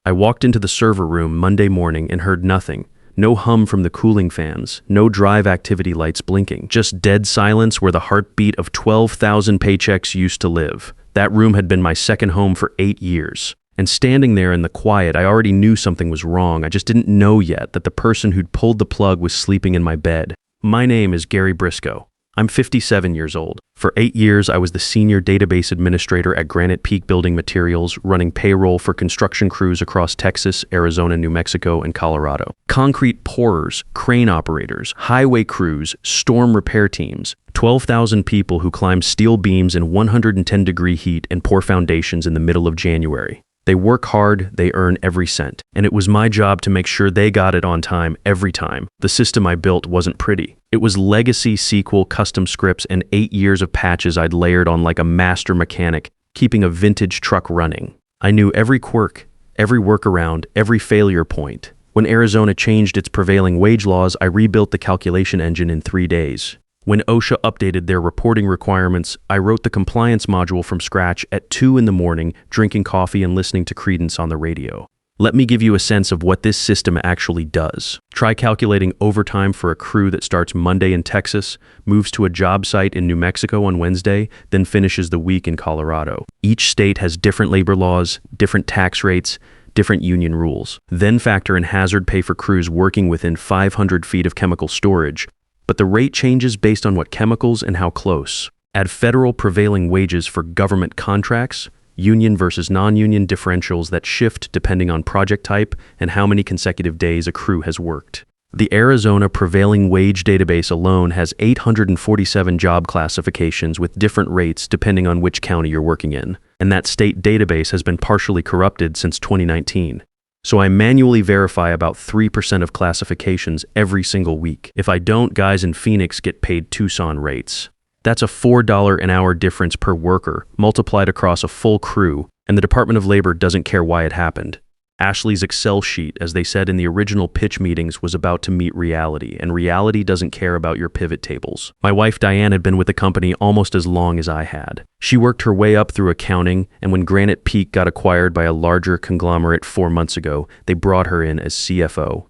I walked into the server room Monday morning and heard nothing. No hum from the cooling fans, no drive activity lights blinking, just dead silence where the heartbeat of 12,000 paychecks used to live. That room had been my second home for 8 years. And standing there in the quiet, I already knew something was wrong. I just didn't know yet that the person who'd pulled the plug was sleeping in my bed. My name is Gary Briscoe. I'm 57 years old. For 8 years, I was the senior database administrator at Granite Peak Building Materials, running payroll for construction crews across Texas, Arizona, New Mexico, and Colorado. Concrete pourers, crane operators, highway crews, storm repair teams, 12,000 people who climb steel beams in 110-degree heat and pour foundations in the middle of January. They work hard, they earn every cent. And it was my job to make sure they got it on time every time. The system I built wasn't pretty. It was legacy SQL custom scripts and 8 years of patches I'd layered on like a master mechanic, keeping a vintage truck running. I knew every quirk, every workaround, every failure point. When Arizona changed its prevailing wage laws, I rebuilt the calculation engine in 3 days. When OSHA updated their reporting requirements, I wrote the compliance module from scratch at 2 in the morning, drinking coffee and listening to Credence on the radio. Let me give you a sense of what this system actually does. Try calculating overtime for a crew that starts Monday in Texas, moves to a job site in New Mexico on Wednesday, then finishes the week in Colorado. Each state has different labor laws, different tax rates, different union rules. Then factor in hazard pay for crews working within 500 feet of chemical storage, but the rate changes based on what chemicals and how close. Add federal prevailing wages for government contracts, union versus non-union differentials that shift depending on project type and how many consecutive days a crew has worked. The Arizona prevailing wage database alone has 847 job classifications with different rates depending on which county you're working in, and that state database has been partially corrupted since 2019. So I manually verify about 3% of classifications every single week. If I don't, guys in Phoenix get paid Tucson rates. That's a $4 an hour difference per worker, multiplied across a full crew, and the Department of Labor doesn't care why it happened. Ashley's Excel sheet, as they said in the original pitch meetings, was about to meet reality, and reality doesn't care about your pivot tables. My wife Diane had been with the company almost as long as I had. She worked her way up through accounting, and when Granite Peak got acquired by a larger conglomerate 4 months ago, they brought her in as CFO.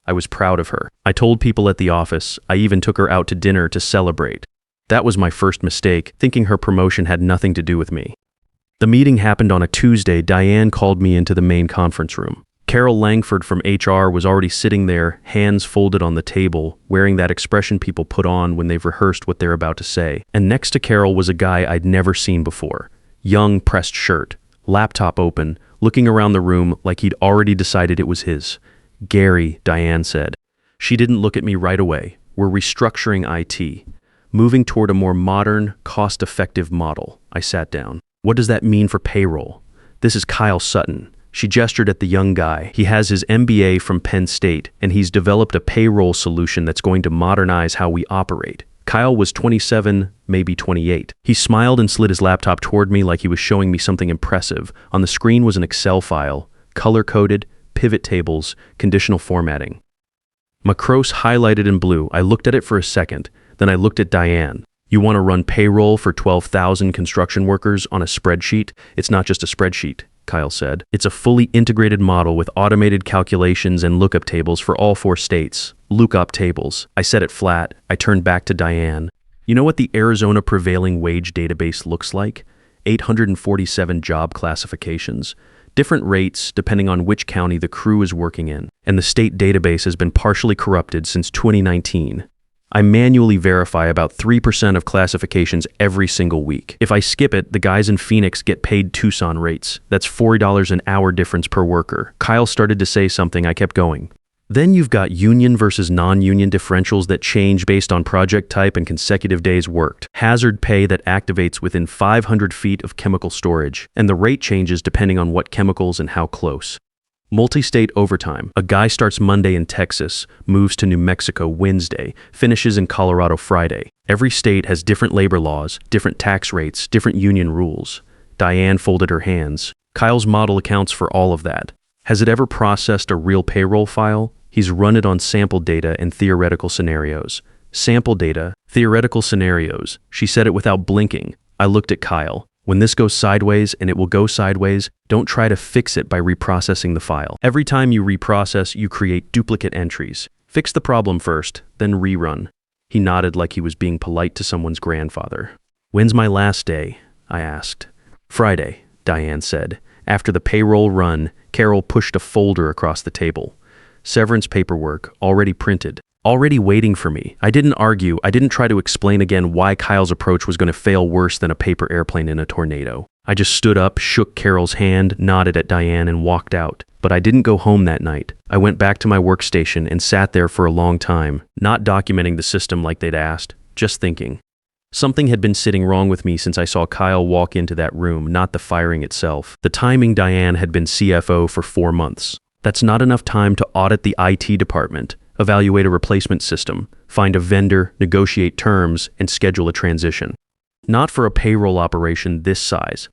I was proud of her. I told people at the office. I even took her out to dinner to celebrate. That was my first mistake, thinking her promotion had nothing to do with me. The meeting happened on a Tuesday. Diane called me into the main conference room. Carol Langford from HR was already sitting there, hands folded on the table, wearing that expression people put on when they've rehearsed what they're about to say. And next to Carol was a guy I'd never seen before. Young, pressed shirt, laptop open, looking around the room like he'd already decided it was his. Gary, Diane said. She didn't look at me right away. We're restructuring IT, moving toward a more modern, cost-effective model. I sat down. What does that mean for payroll? This is Kyle Sutton. She gestured at the young guy. He has his MBA from Penn State, and he's developed a payroll solution that's going to modernize how we operate. Kyle was 27, maybe 28. He smiled and slid his laptop toward me like he was showing me something impressive. On the screen was an Excel file, color-coded, pivot tables, conditional formatting. Macros highlighted in blue. I looked at it for a second, then I looked at Diane. You want to run payroll for 12,000 construction workers on a spreadsheet? It's not just a spreadsheet, Kyle said. It's a fully integrated model with automated calculations and lookup tables for all 4 states. Lookup tables. I said it flat. I turned back to Diane. You know what the Arizona prevailing wage database looks like? 847 job classifications. Different rates depending on which county the crew is working in. And the state database has been partially corrupted since 2019. I manually verify about 3% of classifications every single week. If I skip it, the guys in Phoenix get paid Tucson rates. That's $40 an hour difference per worker. Kyle started to say something. I kept going. Then you've got union versus non-union differentials that change based on project type and consecutive days worked. Hazard pay that activates within 500 feet of chemical storage. And the rate changes depending on what chemicals and how close. Multi-state overtime. A guy starts Monday in Texas, moves to New Mexico Wednesday, finishes in Colorado Friday. Every state has different labor laws, different tax rates, different union rules. Diane folded her hands. Kyle's model accounts for all of that. Has it ever processed a real payroll file? He's run it on sample data and theoretical scenarios. Sample data, theoretical scenarios. She said it without blinking. I looked at Kyle. When this goes sideways, and it will go sideways, don't try to fix it by reprocessing the file. Every time you reprocess, you create duplicate entries. Fix the problem first, then rerun. He nodded like he was being polite to someone's grandfather. When's my last day? I asked. Friday, Diane said. After the payroll run, Carol pushed a folder across the table. Severance paperwork, already printed, already waiting for me. I didn't argue. I didn't try to explain again why Kyle's approach was going to fail worse than a paper airplane in a tornado. I just stood up, shook Carol's hand, nodded at Diane, and walked out. But I didn't go home that night. I went back to my workstation and sat there for a long time, not documenting the system like they'd asked, just thinking. Something had been sitting wrong with me since I saw Kyle walk into that room, not the firing itself. The timing. Diane had been CFO for 4 months. That's not enough time to audit the IT department, evaluate a replacement system, find a vendor, negotiate terms, and schedule a transition. Not for a payroll operation this size.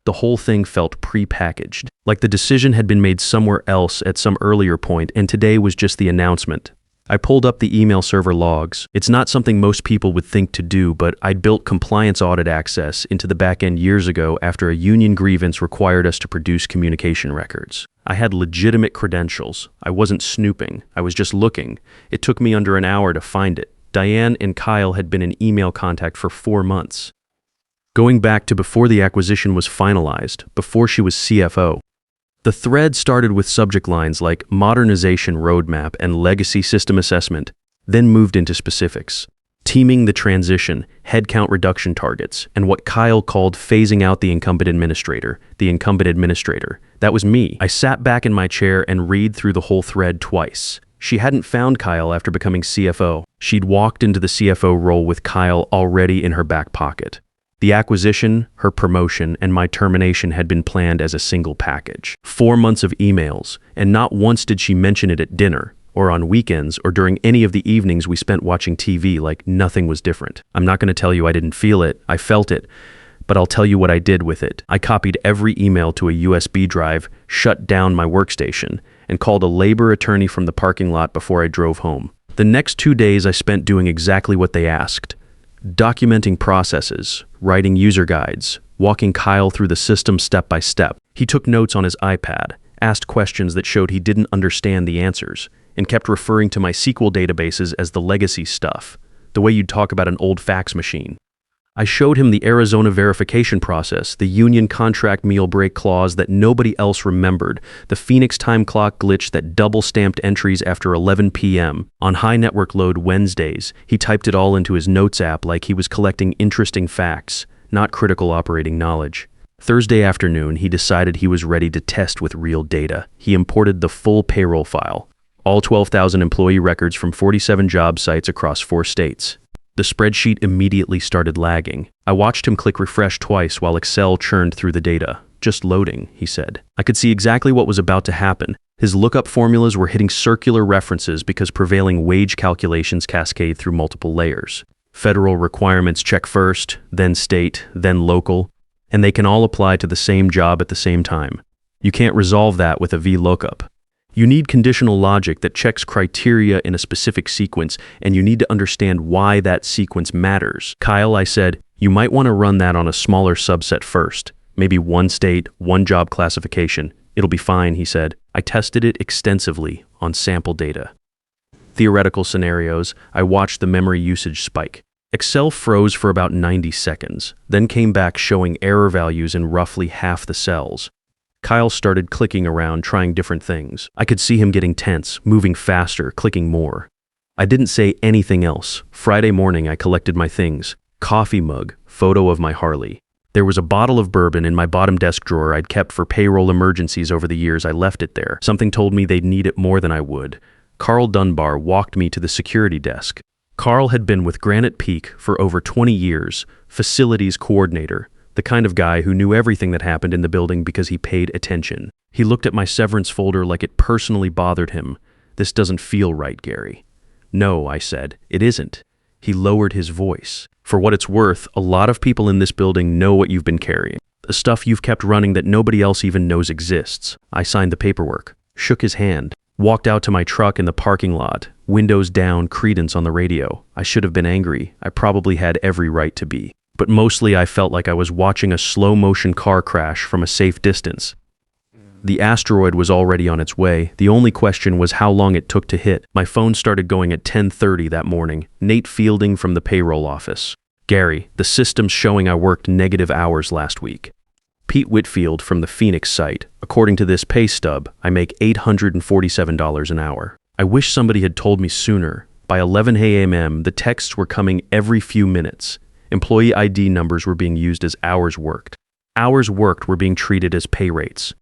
The whole thing felt pre-packaged, like the decision had been made somewhere else at some earlier point, and today was just the announcement. I pulled up the email server logs. It's not something most people would think to do, but I'd built compliance audit access into the back end years ago after a union grievance required us to produce communication records. I had legitimate credentials. I wasn't snooping. I was just looking. It took me under an hour to find it. Diane and Kyle had been in email contact for 4 months. Going back to before the acquisition was finalized, before she was CFO. The thread started with subject lines like modernization roadmap and legacy system assessment, then moved into specifics. Teaming the transition, headcount reduction targets, and what Kyle called phasing out the incumbent administrator. That was me. I sat back in my chair and read through the whole thread twice. She hadn't found Kyle after becoming CFO. She'd walked into the CFO role with Kyle already in her back pocket. The acquisition, her promotion, and my termination had been planned as a single package. 4 months of emails, and not once did she mention it at dinner, or on weekends, or during any of the evenings we spent watching TV, like nothing was different. I'm not going to tell you I didn't feel it, I felt it, but I'll tell you what I did with it. I copied every email to a USB drive, shut down my workstation, and called a labor attorney from the parking lot before I drove home. The next 2 days I spent doing exactly what they asked. Documenting processes, writing user guides, walking Kyle through the system step by step. He took notes on his iPad, asked questions that showed he didn't understand the answers, and kept referring to my SQL databases as the legacy stuff, the way you'd talk about an old fax machine. I showed him the Arizona verification process, the union contract meal break clause that nobody else remembered, the Phoenix time clock glitch that double-stamped entries after 11 p.m. On high network load Wednesdays. He typed it all into his notes app like he was collecting interesting facts, not critical operating knowledge. Thursday afternoon, he decided he was ready to test with real data. He imported the full payroll file, all 12,000 employee records from 47 job sites across 4 states. The spreadsheet immediately started lagging. I watched him click refresh twice while Excel churned through the data. Just loading, he said. I could see exactly what was about to happen. His lookup formulas were hitting circular references because prevailing wage calculations cascade through multiple layers. Federal requirements check first, then state, then local, and they can all apply to the same job at the same time. You can't resolve that with a VLOOKUP. You need conditional logic that checks criteria in a specific sequence, and you need to understand why that sequence matters. Kyle, I said, you might want to run that on a smaller subset first. Maybe 1 state, 1 job classification. It'll be fine, he said. I tested it extensively on sample data. Theoretical scenarios, I watched the memory usage spike. Excel froze for about 90 seconds, then came back showing error values in roughly half the cells. Kyle started clicking around, trying different things. I could see him getting tense, moving faster, clicking more. I didn't say anything else. Friday morning, I collected my things. Coffee mug, photo of my Harley. There was a bottle of bourbon in my bottom desk drawer I'd kept for payroll emergencies over the years. I left it there. Something told me they'd need it more than I would. Carl Dunbar walked me to the security desk. Carl had been with Granite Peak for over 20 years, facilities coordinator. The kind of guy who knew everything that happened in the building because he paid attention. He looked at my severance folder like it personally bothered him. This doesn't feel right, Gary. No, I said, it isn't. He lowered his voice. For what it's worth, a lot of people in this building know what you've been carrying. The stuff you've kept running that nobody else even knows exists. I signed the paperwork, shook his hand, walked out to my truck in the parking lot, windows down, credence on the radio. I should have been angry. I probably had every right to be. But mostly I felt like I was watching a slow-motion car crash from a safe distance. The asteroid was already on its way. The only question was how long it took to hit. My phone started going at 10:30 that morning. Nate Fielding from the payroll office. Gary, the system's showing I worked negative hours last week. Pete Whitfield from the Phoenix site. According to this pay stub, I make $847 an hour. I wish somebody had told me sooner. By 11 a.m., the texts were coming every few minutes. Employee ID numbers were being used as hours worked. Hours worked were being treated as pay rates.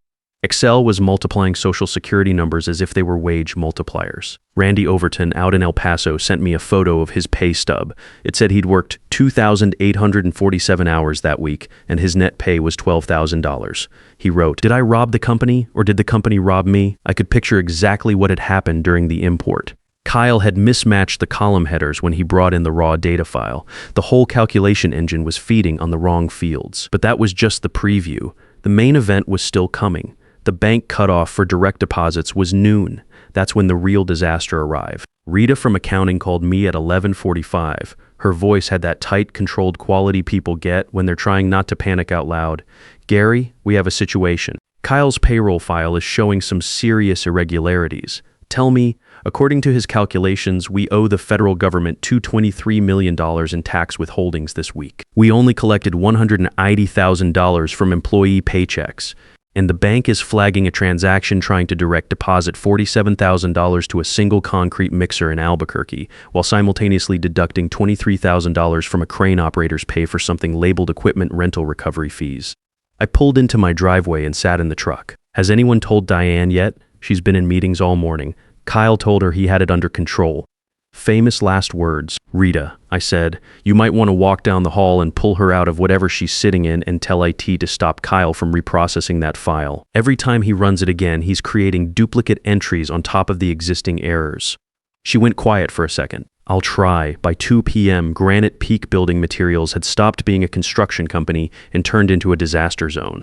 Excel was multiplying social security numbers as if they were wage multipliers. Randy Overton out in El Paso sent me a photo of his pay stub. It said he'd worked 2,847 hours that week, and his net pay was $12,000. He wrote, "Did I rob the company, or did the company rob me?" I could picture exactly what had happened during the import. Kyle had mismatched the column headers when he brought in the raw data file. The whole calculation engine was feeding on the wrong fields. But that was just the preview. The main event was still coming. The bank cutoff for direct deposits was noon. That's when the real disaster arrived. Rita from accounting called me at 11:45. Her voice had that tight, controlled quality people get when they're trying not to panic out loud. "Gary, we have a situation. Kyle's payroll file is showing some serious irregularities. Tell me, according to his calculations, we owe the federal government $223 million in tax withholdings this week. We only collected $180,000 from employee paychecks. And the bank is flagging a transaction trying to direct deposit $47,000 to a single concrete mixer in Albuquerque, while simultaneously deducting $23,000 from a crane operator's pay for something labeled equipment rental recovery fees." I pulled into my driveway and sat in the truck. "Has anyone told Diane yet? She's been in meetings all morning." Kyle told her he had it under control. Famous last words. "Rita," I said, "you might want to walk down the hall and pull her out of whatever she's sitting in and tell IT to stop Kyle from reprocessing that file. Every time he runs it again, he's creating duplicate entries on top of the existing errors." She went quiet for a second. "I'll try." By 2 p.m., Granite Peak Building Materials had stopped being a construction company and turned into a disaster zone.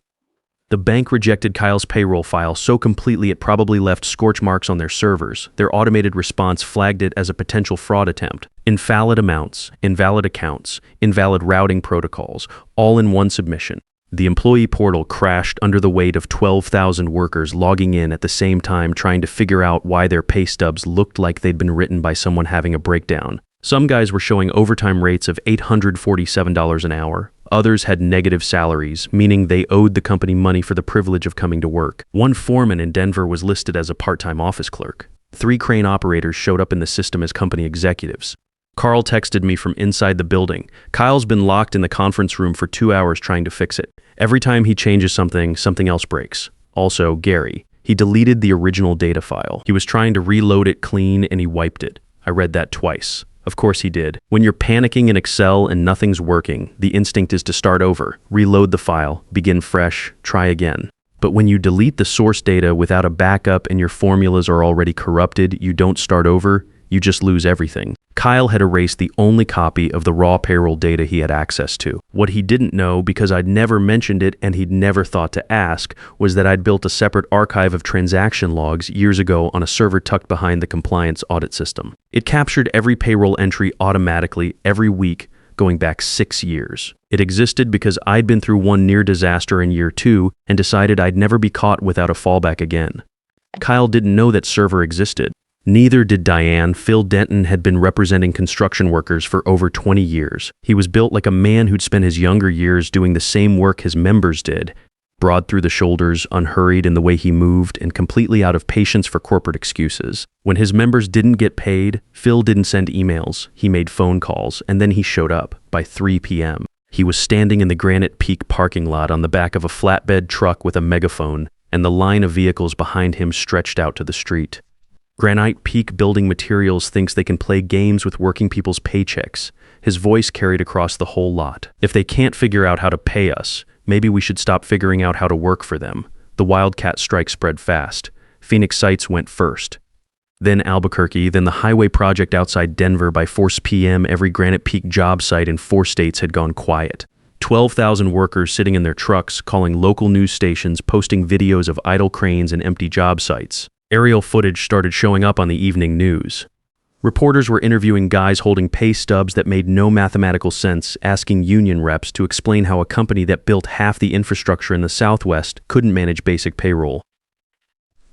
The bank rejected Kyle's payroll file so completely it probably left scorch marks on their servers. Their automated response flagged it as a potential fraud attempt. Invalid amounts, invalid accounts, invalid routing protocols, all in one submission. The employee portal crashed under the weight of 12,000 workers logging in at the same time trying to figure out why their pay stubs looked like they'd been written by someone having a breakdown. Some guys were showing overtime rates of $847 an hour. Others had negative salaries, meaning they owed the company money for the privilege of coming to work. One foreman in Denver was listed as a part-time office clerk. 3 crane operators showed up in the system as company executives. Carl texted me from inside the building. "Kyle's been locked in the conference room for 2 hours trying to fix it. Every time he changes something, something else breaks." Also, Gary. He deleted the original data file. He was trying to reload it clean and he wiped it. I read that twice. Of course he did. When you're panicking in Excel and nothing's working, the instinct is to start over, reload the file, begin fresh, try again. But when you delete the source data without a backup and your formulas are already corrupted, you don't start over, you just lose everything. Kyle had erased the only copy of the raw payroll data he had access to. What he didn't know, because I'd never mentioned it and he'd never thought to ask, was that I'd built a separate archive of transaction logs years ago on a server tucked behind the compliance audit system. It captured every payroll entry automatically every week, going back 6 years. It existed because I'd been through one near disaster in year 2 and decided I'd never be caught without a fallback again. Kyle didn't know that server existed. Neither did Diane. Phil Denton had been representing construction workers for over 20 years. He was built like a man who'd spent his younger years doing the same work his members did. Broad through the shoulders, unhurried in the way he moved, and completely out of patience for corporate excuses. When his members didn't get paid, Phil didn't send emails. He made phone calls, and then he showed up by 3 p.m. He was standing in the Granite Peak parking lot on the back of a flatbed truck with a megaphone, and the line of vehicles behind him stretched out to the street. Granite Peak Building Materials thinks they can play games with working people's paychecks. His voice carried across the whole lot. If they can't figure out how to pay us, maybe we should stop figuring out how to work for them. The wildcat strike spread fast. Phoenix sites went first. Then Albuquerque, then the highway project outside Denver. By 4 p.m., every Granite Peak job site in 4 states had gone quiet. 12,000 workers sitting in their trucks, calling local news stations, posting videos of idle cranes and empty job sites. Aerial footage started showing up on the evening news. Reporters were interviewing guys holding pay stubs that made no mathematical sense, asking union reps to explain how a company that built half the infrastructure in the Southwest couldn't manage basic payroll.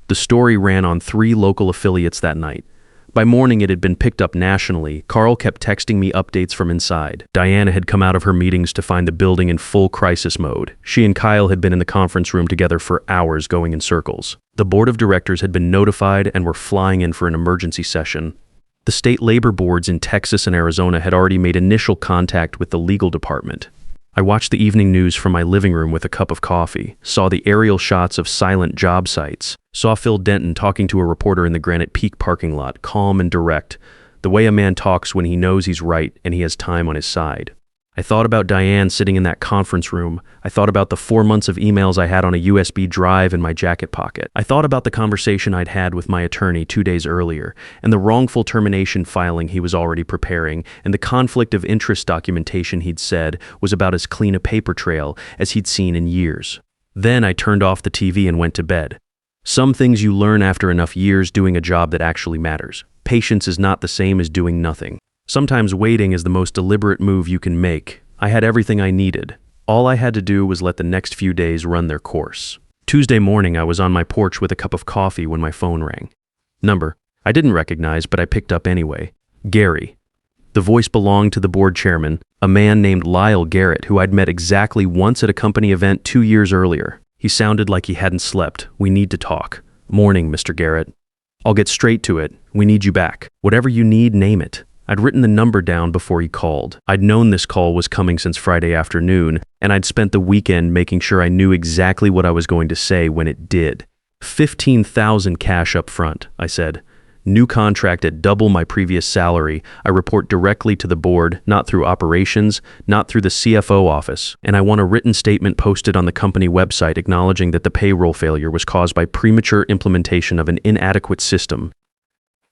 The story ran on 3 local affiliates that night. By morning, it had been picked up nationally. Carl kept texting me updates from inside. Diana had come out of her meetings to find the building in full crisis mode. She and Kyle had been in the conference room together for hours, going in circles. The board of directors had been notified and were flying in for an emergency session. The state labor boards in Texas and Arizona had already made initial contact with the legal department. I watched the evening news from my living room with a cup of coffee, saw the aerial shots of silent job sites, saw Phil Denton talking to a reporter in the Granite Peak parking lot, calm and direct, the way a man talks when he knows he's right and he has time on his side. I thought about Diane sitting in that conference room. I thought about the 4 months of emails I had on a USB drive in my jacket pocket. I thought about the conversation I'd had with my attorney 2 days earlier, and the wrongful termination filing he was already preparing, and the conflict of interest documentation he'd said was about as clean a paper trail as he'd seen in years. Then I turned off the TV and went to bed. Some things you learn after enough years doing a job that actually matters. Patience is not the same as doing nothing. Sometimes waiting is the most deliberate move you can make. I had everything I needed. All I had to do was let the next few days run their course. Tuesday morning, I was on my porch with a cup of coffee when my phone rang. Number I didn't recognize, but I picked up anyway. Gary. The voice belonged to the board chairman, a man named Lyle Garrett, who I'd met exactly once at a company event 2 years earlier. He sounded like he hadn't slept. We need to talk. Morning, Mr. Garrett. I'll get straight to it. We need you back. Whatever you need, name it. I'd written the number down before he called. I'd known this call was coming since Friday afternoon, and I'd spent the weekend making sure I knew exactly what I was going to say when it did. $15,000 cash up front, I said. New contract at double my previous salary. I report directly to the board, not through operations, not through the CFO office, and I want a written statement posted on the company website acknowledging that the payroll failure was caused by premature implementation of an inadequate system.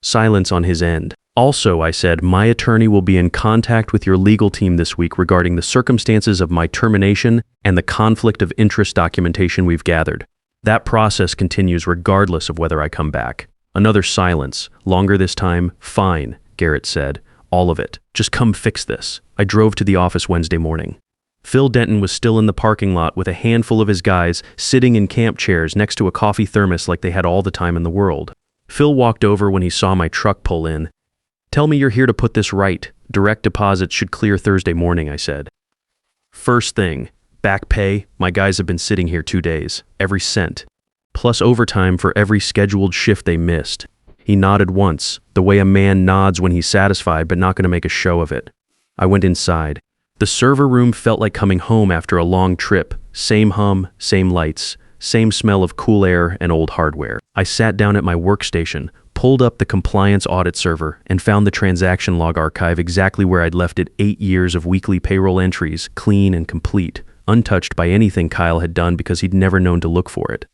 Silence on his end. Also, I said, my attorney will be in contact with your legal team this week regarding the circumstances of my termination and the conflict of interest documentation we've gathered. That process continues regardless of whether I come back. Another silence, longer this time. Fine, Garrett said. All of it. Just come fix this. I drove to the office Wednesday morning. Phil Denton was still in the parking lot with a handful of his guys sitting in camp chairs next to a coffee thermos like they had all the time in the world. Phil walked over when he saw my truck pull in. Tell me you're here to put this right. Direct deposits should clear Thursday morning, I said. First thing, back pay. My guys have been sitting here 2 days. Every cent. Plus overtime for every scheduled shift they missed. He nodded once, the way a man nods when he's satisfied but not going to make a show of it. I went inside. The server room felt like coming home after a long trip. Same hum, same lights, same smell of cool air and old hardware. I sat down at my workstation, pulled up the compliance audit server, and found the transaction log archive exactly where I'd left it 8 years of weekly payroll entries, clean and complete, untouched by anything Kyle had done because he'd never known to look for it.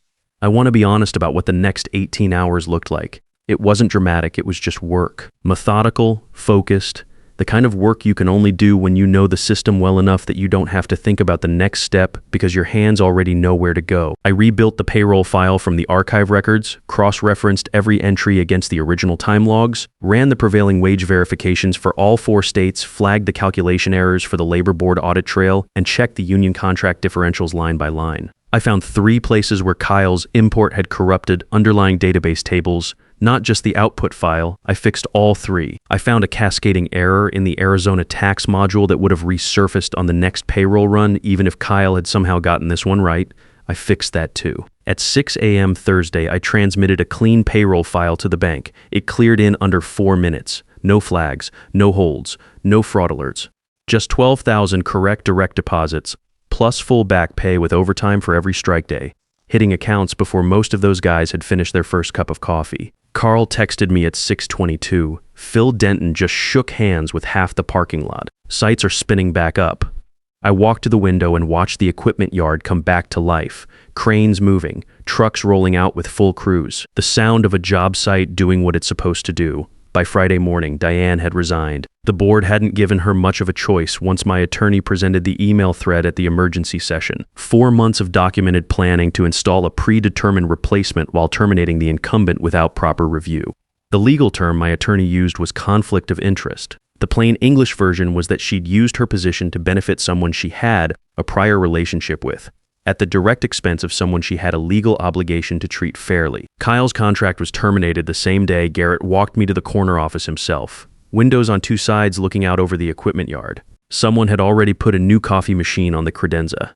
I want to be honest about what the next 18 hours looked like. It wasn't dramatic, it was just work. Methodical, focused, the kind of work you can only do when you know the system well enough that you don't have to think about the next step because your hands already know where to go. I rebuilt the payroll file from the archive records, cross-referenced every entry against the original time logs, ran the prevailing wage verifications for all 4 states, flagged the calculation errors for the labor board audit trail, and checked the union contract differentials line by line. I found 3 places where Kyle's import had corrupted underlying database tables, not just the output file. I fixed all 3. I found a cascading error in the Arizona tax module that would have resurfaced on the next payroll run even if Kyle had somehow gotten this one right. I fixed that too. At 6 a.m. Thursday, I transmitted a clean payroll file to the bank. It cleared in under 4 minutes. No flags, no holds, no fraud alerts. Just 12,000 correct direct deposits, plus full back pay with overtime for every strike day, hitting accounts before most of those guys had finished their first cup of coffee. Carl texted me at 6:22. Phil Denton just shook hands with half the parking lot. Sites are spinning back up. I walked to the window and watched the equipment yard come back to life. Cranes moving, trucks rolling out with full crews. The sound of a job site doing what it's supposed to do. By Friday morning, Diane had resigned. The board hadn't given her much of a choice once my attorney presented the email thread at the emergency session. 4 months of documented planning to install a predetermined replacement while terminating the incumbent without proper review. The legal term my attorney used was conflict of interest. The plain English version was that she'd used her position to benefit someone she had a prior relationship with, at the direct expense of someone she had a legal obligation to treat fairly. Kyle's contract was terminated the same day Garrett walked me to the corner office himself. Windows on two sides looking out over the equipment yard. Someone had already put a new coffee machine on the credenza.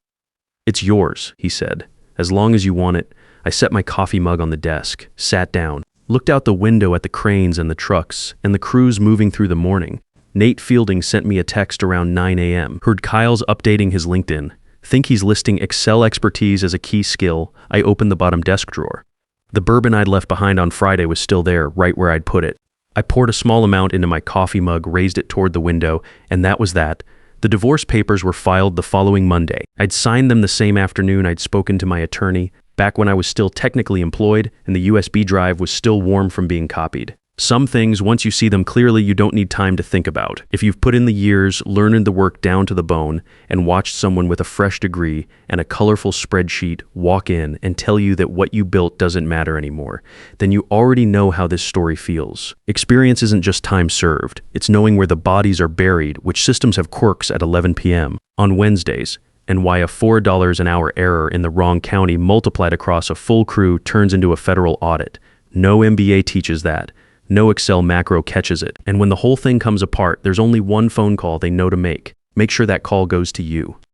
"It's yours," he said. "As long as you want it." I set my coffee mug on the desk, sat down, looked out the window at the cranes and the trucks, and the crews moving through the morning. Nate Fielding sent me a text around 9 a.m. Heard Kyle's updating his LinkedIn. Think he's listing Excel expertise as a key skill. I opened the bottom desk drawer. The bourbon I'd left behind on Friday was still there, right where I'd put it. I poured a small amount into my coffee mug, raised it toward the window, and that was that. The divorce papers were filed the following Monday. I'd signed them the same afternoon I'd spoken to my attorney, back when I was still technically employed and the USB drive was still warm from being copied. Some things, once you see them clearly, you don't need time to think about. If you've put in the years, learned the work down to the bone, and watched someone with a fresh degree and a colorful spreadsheet walk in and tell you that what you built doesn't matter anymore, then you already know how this story feels. Experience isn't just time served. It's knowing where the bodies are buried, which systems have quirks at 11 p.m. on Wednesdays, and why a $4 an hour error in the wrong county multiplied across a full crew turns into a federal audit. No MBA teaches that. No Excel macro catches it. And when the whole thing comes apart, there's only one phone call they know to make. Make sure that call goes to you.